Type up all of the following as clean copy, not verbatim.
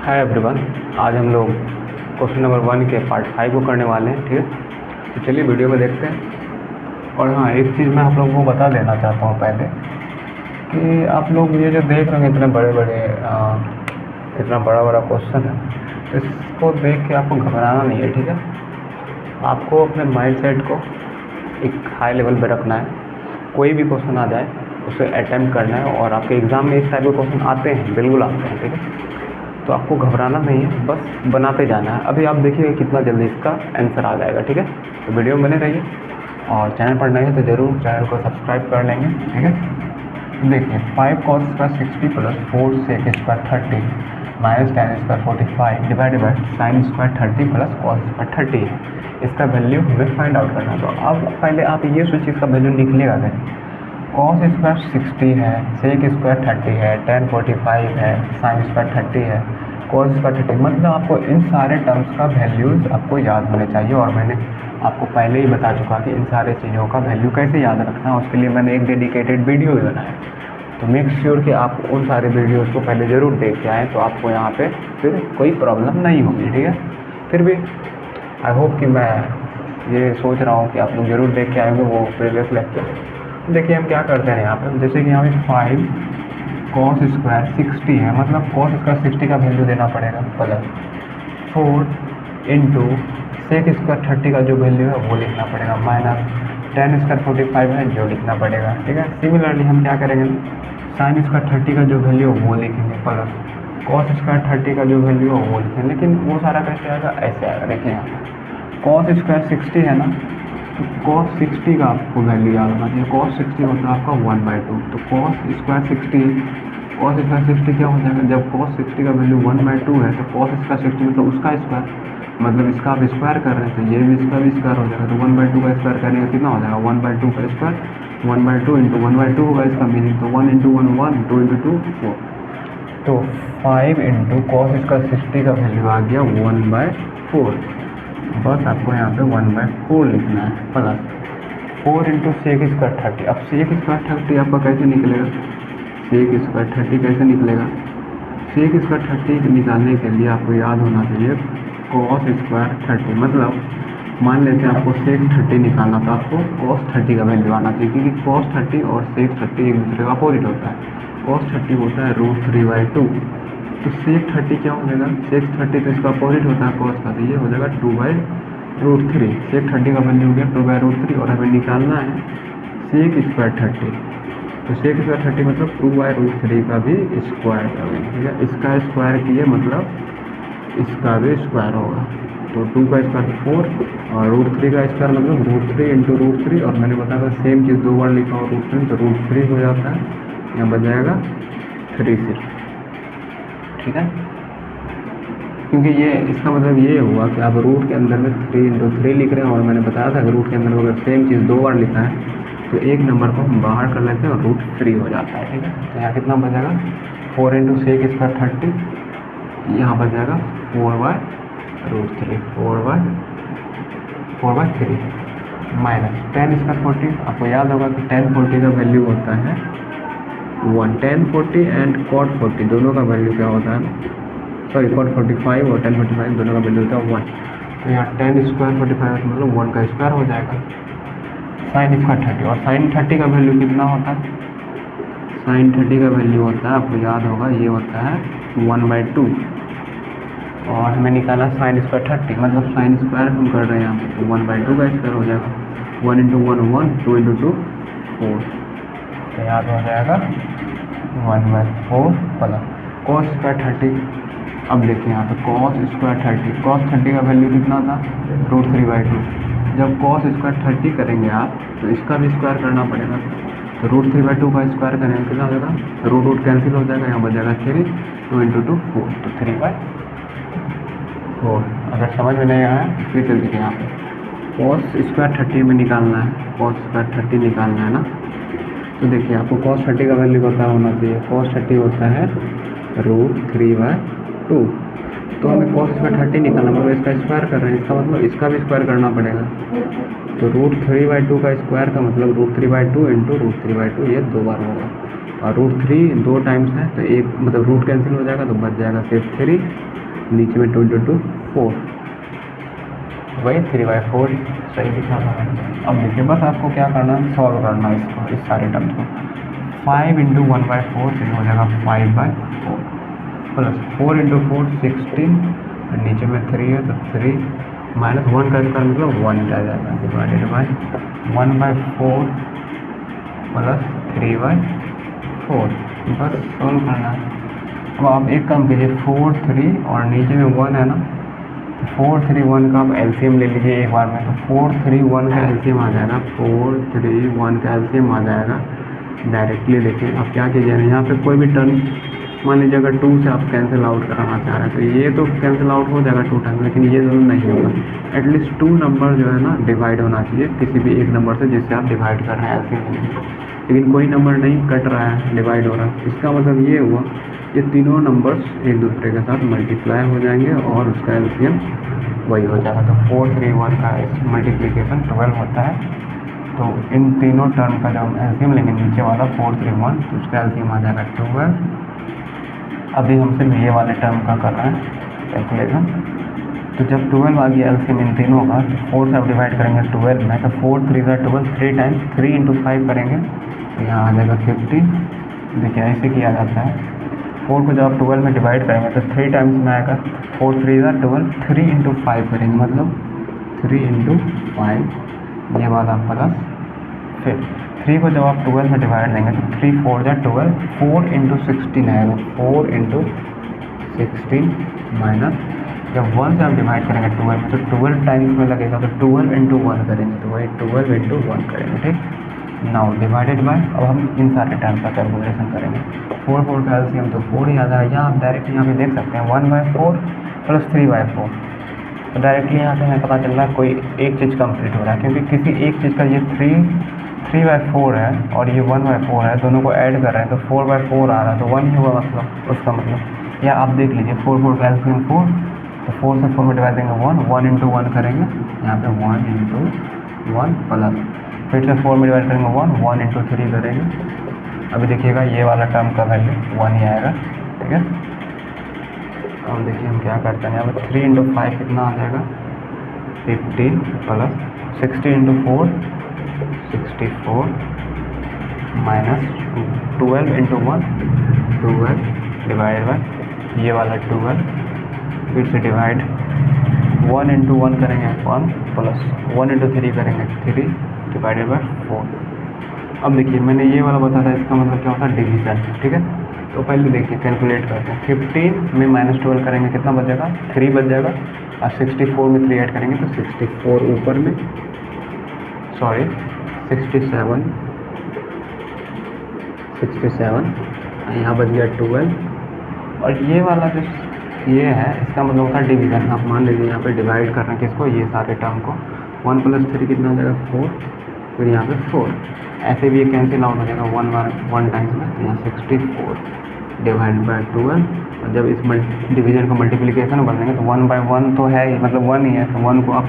Hi everyone. आज हम लोग क्वेश्चन नंबर 1 के पार्ट 5 को करने वाले हैं। ठीक है, तो चलिए वीडियो में देखते हैं। और हाँ, एक चीज़ मैं आप लोगों को बता देना चाहता हूँ पहले कि आप लोग ये जो देख रहे हैं इतने बड़े बड़े इतना बड़ा बड़ा क्वेश्चन है, तो इसको देख के आपको घबराना नहीं है। ठीक है, आपको अपने माइंडसेट को एक हाई लेवल पर रखना है। कोई भी क्वेश्चन आ जाए उसे अटैम्प्ट करना है, और आपके एग्ज़ाम में इस टाइप के क्वेश्चन आते हैं, बिल्कुल आते हैं। ठीक है, तो आपको घबराना नहीं है, बस बनाते जाना है। अभी आप देखिएगा कितना जल्दी इसका आंसर आ जाएगा। ठीक है, तो वीडियो में बने रहिए, और चैनल पर नए हैं तो ज़रूर चैनल को सब्सक्राइब कर लेंगे। ठीक है, देखिए 5 cos square 60 plus 4 sec square 30 minus tan square 45 divided by sine square 30 plus cos square 30 है। इसका वैल्यू हमें फाइंड आउट करना है। तो अब पहले आप ये सोचिए इसका वैल्यू निकलेगा कैसे। कॉस स्क्वायर 60 है, सेक स्क्वायर 30 है, tan 45 है, साइन स्क्वायर 30 है, कॉस स्क्वायर 30। मतलब आपको इन सारे टर्म्स का वैल्यूज़ आपको याद होने चाहिए, और मैंने आपको पहले ही बता चुका कि इन सारे चीज़ों का वैल्यू कैसे याद रखना है। उसके लिए मैंने एक डेडिकेटेड वीडियो भी बनाया। तो मेक श्योर कि आप उन सारे वीडियोज़ को पहले ज़रूर देख के आएँ, तो आपको यहाँ पे फिर कोई प्रॉब्लम नहीं होगी। ठीक है, फिर भी आई होप कि मैं ये सोच रहा हूँ कि आप लोग ज़रूर देख के आएंगे वो प्रीवियस लेक्चर। देखिए हम क्या करते हैं यहाँ पे, जैसे कि यहाँ पे 5 cos स्क्वायर 60 है, मतलब cos स्क्वायर 60 का वैल्यू देना पड़ेगा, प्लस 4 इंटू सेक स्क्वायर 30 का जो वैल्यू है वो लिखना पड़ेगा, माइनस tan स्क्वायर 45 है जो लिखना पड़ेगा। ठीक है, सिमिलरली हम क्या करेंगे, साइन स्क्वायर 30 का जो वैल्यू है वो लिखेंगे, प्लस cos स्क्वायर 30 का जो वैल्यू है वो लिखेंगे। लेकिन वो सारा कैसे आएगा, ऐसे आएगा। देखिए यहाँ cos स्क्वायर 60 है ना, तो cos 60 का आपको वैल्यू याद होना चाहिए। cos 60 होता है आपका 1/2। तो cos स्क्वायर 60 क्या हो जाएगा, जब cos 60 का वैल्यू 1/2 है तो cos स्क्वायर 60 मतलब उसका स्क्वायर, मतलब इसका आप स्क्वायर कर रहे हैं तो ये भी इसका भी स्क्वायर हो जाएगा। तो 1/2 का स्क्वायर करेंगे कितना हो जाएगा, 1/2 का स्क्वायर 1/2 इंटू 1/2 होगा इसका मीनिंग। तो 1 इंटू 1 1, 2 इंटू 2 4। तो 5 इंटू cos स्क्वायर 60 का वैल्यू आ गया 1/4। बस आपको यहाँ पे 1/4 लिखना है, प्लस 4 इंटू सेक स्क्वायर 30। अब सेक स्क्वायर 30 आपका कैसे निकलेगा, सेक स्क्वायर 30 कैसे निकलेगा, सेक स्क्वायर 30 निकालने के लिए आपको याद होना चाहिए cos स्क्वायर 30। मतलब मान लेते हैं आपको सेक 30 निकालना, तो आपको cos 30 का वैल्यू आना चाहिए, क्योंकि cos 30 और सेक 30 एक दूसरे का अपोजिट होता है। cos 30 होता है √3/2, तो सेक 30 क्या हो जाएगा, सेक 30 तो इसका अपोजिट होता है cos का, तो ये हो जाएगा 2/√3। सेक 30 का वैल्यू हो गया 2/√3, और हमें निकालना है सेक स्क्वायर 30। तो सेक स्क्वायर 30 मतलब 2/√3 का भी स्क्वायर करेंगे। ठीक है, इसका स्क्वायर किए मतलब इसका भी स्क्वायर होगा। तो 2 का स्क्वायर 4 और √3 का स्क्वायर मतलब √3 इंटू √3, और मैंने बताया था सेम चीज़ 2 बार लिखा हो √3 तो √3 हो जाता है, यहाँ बच जाएगा 3 से। ठीक है, क्योंकि ये इसका मतलब ये हुआ कि आप रूट के अंदर में 3 इंटू 3 लिख रहे हैं, और मैंने बताया था कि रूट के अंदर में अगर सेम चीज़ 2 बार लिखा है तो एक नंबर को हम बाहर कर लेते हैं और √3 हो जाता है। ठीक है, तो यहाँ कितना बच जाएगा, 4 इंटू सेक स्क्वायर 30, यहाँ बच जाएगा 4/√3, 4/3 माइनस tan स्क्वायर 40। आपको याद होगा कि tan 40 का वैल्यू होता है 1। tan 40 एंड cot 40 दोनों का वैल्यू क्या होता है, सॉरी cot 45 और tan 45 दोनों का वैल्यू होता है 1। तो यहाँ tan स्क्वायर 45 मतलब 1 का स्क्वायर हो जाएगा। साइन स्क्वायर 30, और साइन 30 का वैल्यू कितना होता है, साइन 30 का वैल्यू होता है आपको याद होगा ये होता है 1/2, और हमें निकाला साइन स्क्वायर 30 मतलब साइन स्क्वायर हम कर रहे हैं यहाँ पे, तो 1/2 का स्क्वायर हो जाएगा। 1 इंटू 1 1, 2 इंटू 2 4, तो याद हो जाएगा 1/4 प्लस cos स्क्वायर 30। अब देखिए यहाँ पे cos स्क्वायर 30, cos 30 का वैल्यू कितना था, √3/2। जब cos स्क्वायर 30 करेंगे आप तो इसका भी स्क्वायर करना पड़ेगा, तो √3/2 का स्क्वायर करेंगे कितना हो जाएगा, रूट कैंसिल हो जाएगा, यहाँ बच जाएगा 3, 2 इंटू 2 4, तो 3/4। अगर समझ में नहीं आया फिर चल देखिए यहाँ पे cos स्क्वायर 30 में निकालना है, cos स्क्वायर 30 निकालना है ना। तो देखिए आपको cos 30 का वैल्यू पता होना चाहिए, cos 30 होता है √3/2। तो हमें cos स्क्वायर 30 निकालना मतलब इसका स्क्वायर कर रहे हैं, इसका मतलब इसका भी स्क्वायर करना पड़ेगा। तो √3/2 का स्क्वायर का मतलब √3/2 इंटू √3/2, ये 2 बार होगा। और √3 2 टाइम्स है तो एक मतलब रूट कैंसिल हो जाएगा तो बच जाएगा सिर्फ 3, नीचे में 2 × 2 4, वही 3/4 सही लिखा था। अब देखिए बस आपको क्या करना है, सॉल्व करना है इसको, इस सारे टर्म को। 5 × 1/4 तो ये हो जाएगा 5/4 प्लस 4 × 4 16 और नीचे में 3 है तो 3 माइनस 1 का स्क्वायर मतलब 1 आ जाएगा, डिवाइडेड बाय 1/4 प्लस 3/4, बस सॉल्व करना है। अब आप एक काम कीजिए, 4 3 और नीचे में 1 है ना, 4 3 1 का आप एलसीएम ले लीजिए एक बार में, तो 4 3 1 का एलसीएम आ जाएगा, 4 3 1 का एलसीएम आ जाएगा डायरेक्टली। देखिए अब क्या कीजिए ना, यहाँ पे कोई भी टर्म मान लीजिए अगर 2 से आप कैंसिल आउट कराना चाह रहे हैं तो ये तो कैंसिल आउट हो जाएगा 2 टाइम, लेकिन ये तो नहीं होगा। एटलीस्ट 2 नंबर जो है ना डिवाइड होना चाहिए किसी भी एक नंबर से जिससे आप डिवाइड कर रहे हैं एलसीएम, लेकिन कोई नंबर नहीं कट रहा है, डिवाइड हो रहा है। इसका मतलब ये हुआ ये तीनों नंबर्स एक दूसरे के साथ मल्टीप्लाई हो जाएंगे और उसका एलसीएम वही हो जाएगा। तो 4 3 1 का मल्टीप्लिकेशन 12 होता है। तो इन तीनों टर्म का जब हम एलसीएम लेंगे नीचे वाला 4 3 1 तो उसका एलसीएम आ जाएगा 12। अभी हम सिर्फ ये वाले टर्म का कर रहे हैं कैलकुलेशन। तो जब 12 आ गया एलसीएम इन तीनों का, तो 4 से आप डिवाइड करेंगे 12 में, तो 4 3 12 3 टाइम्स 3 × 5 करेंगे तो यहाँ आ जाएगा 50। देखिए ऐसे किया जाता है, 4 को जब आप 12 में डिवाइड करेंगे तो 3 टाइम्स में आएगा, 4 3 12 3 × 5 करेंगे मतलब 3 × 5 ये वाला प्लस, फिर 3 को जब आप 12 में डिवाइड देंगे तो 3 4 12 4 × 16 आएगा, 4 × 16 माइनस जब 1 से आप डिवाइड करेंगे 12 में तो 12 टाइम्स में लगेगा, तो 12 × 1 करेंगे तो वही 12 × 1 करेंगे, ठीक। नाउ डिवाइडेड बाय, अब हम इन सारे टर्म का कैलकुलेशन करेंगे। 4 4 का एलसीएम तो 4 ही आ जाएगा, यहाँ आप डायरेक्ट यहाँ पे देख सकते हैं 1/4 प्लस 3/4, तो डायरेक्टली यहाँ से हमें पता चल रहा है कोई एक चीज़ कंप्लीट हो रहा है, क्योंकि किसी एक चीज़ का ये 3/4 है और ये 1/4 है, दोनों को ऐड कर रहे हैं तो 4/4 आ रहा है, तो 1 ही हुआ मतलब उसका मतलब। या आप देख लीजिए 4 4 का एलसीएम 4, तो 4 से 4 में डिवाइड देंगे 1 × 1 करेंगे, यहाँ पे 1 × 1 प्लस, फिर से 4 में डिवाइड करेंगे 1 × 3 करेंगे। अभी देखिएगा ये वाला टर्म का वैल्यू 1 ही आएगा, ठीक है। अब देखिए हम क्या करते हैं, यहाँ पर 3 × 5 कितना आ जाएगा 15 प्लस 60 × 4 64 माइनस 12 × 1 12 डिवाइड बाय ये वाला 12, फिर से डिवाइड 1 × 1 करेंगे 1 प्लस 1 × 3 करेंगे 3 डिवाइडेड बाय 4। अब देखिए मैंने ये वाला बता था, इसका मतलब क्या होता है डिवीज़न, ठीक है। तो पहले देखिए कैलकुलेट करते हैं, 15 में -12 करेंगे कितना बचेगा 3 बच जाएगा, और 64 में 3 ऐड करेंगे तो 64 ऊपर में, सॉरी 67 यहाँ बच गया 12, और ये वाला जो ये है इसका मतलब होता है डिवीज़न। आप मान लीजिए यहाँ पे डिवाइड कर रहे हैं किसको, ये सारे टर्म को, 1 + 3 कितना हो जाएगा 4, फिर यहाँ पे 4, ऐसे भी ये कैंसिल आउट हो जाएगा 1 टाइम्स में, तो यहाँ 64 डिवाइड बाय 12, और जब इस डिवीज़न को मल्टीप्लिकेशन कर देंगे तो 1/1 तो है ही, मतलब 1 ही है, तो 1 को आप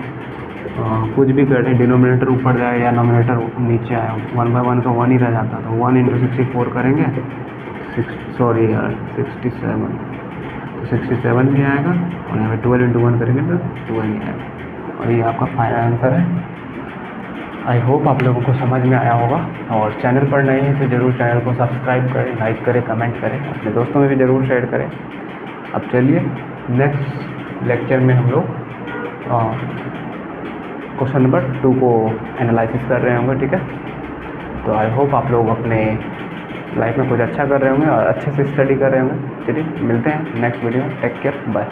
कुछ भी कर रहे हैं, डिनोमिनेटर ऊपर जाए या नोमिनेटर नीचे आए, 1/1 का 1 ही रह जाता, तो 1 × 64 करेंगे 67, तो 67 भी आएगा, और यहाँ पे 12 × 1 करेंगे तो 12 ही आएगा, और ये आपका फाइनल आंसर है। आई होप आप लोगों को समझ में आया होगा, और चैनल पर नए हैं तो ज़रूर चैनल को सब्सक्राइब करें, लाइक करें, कमेंट करें, अपने दोस्तों में भी ज़रूर शेयर करें। अब चलिए नेक्स्ट लेक्चर में हम लोग क्वेश्चन नंबर 2 को एनालिसिस कर रहे होंगे, ठीक है। तो आई होप आप लोग अपने लाइफ में कुछ अच्छा कर रहे होंगे और अच्छे से स्टडी कर रहे होंगे। चलिए मिलते हैं नेक्स्ट वीडियो में, टेक केयर, बाय।